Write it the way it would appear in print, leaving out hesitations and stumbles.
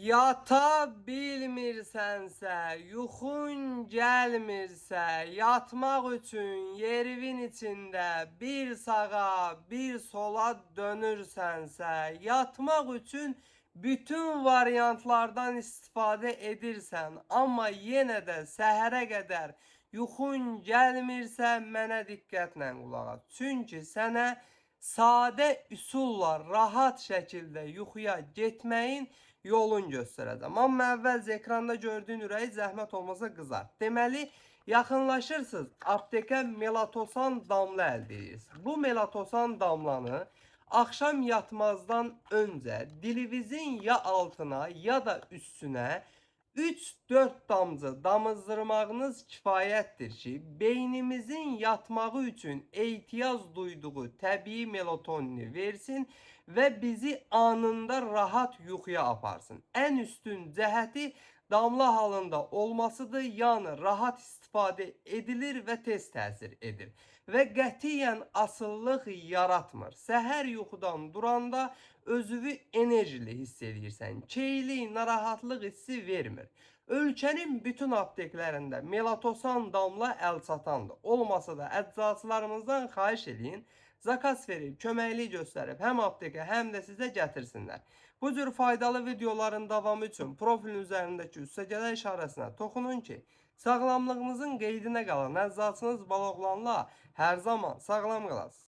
Yata bilmirsənsə, yuxun gəlmirsə, yatmaq üçün yerivin içində bir sağa, bir sola dönürsənsə, yatmaq üçün bütün variantlardan istifadə edirsən, amma yenə də səhərə qədər yuxun gəlmirsə, mənə diqqətlə qulaq as. Çünki sənə sadə üsulla rahat şəkildə yuxuya getməyin yolun göstərəcəm. Amma əvvəlcə ekranda gördüyün ürəyi zəhmət olmasa qızart. Deməli, yaxınlaşırsınız, aptekə melatosan damla əldə edirsiniz. Bu melatosan damlanı axşam yatmazdan öncə dilinizin ya altına ya da üstünə 3-4 damcı damızdırmağınız kifayətdir ki, beynimizin yatmağı üçün ehtiyac duyduğu təbii melatonini versin və bizi anında rahat yuxuya aparsın. Ən üstün cəhəti damla halında olmasıdır, yəni rahat istifadə edilir və tez təsir edir. Və qətiyyən asıllıq yaratmır. Səhər yuxudan duranda özünü enerjili hiss edirsən. Keyli, narahatlıq hissi vermir. Ölkənin bütün apteklərində melatosan damla əlçatandır. Olmasa da əczaçılarımızdan xahiş edin, zakas verib, köməklik göstərib həm aptekə, həm də sizə gətirsinlər. Bu cür faydalı videoların davamı üçün profilin üzərindəki üstəgələ işarəsinə toxunun ki, sağlamlığınızın qeydinə qalan əczaçınız Baloğlanla hər zaman sağlam qalasınız.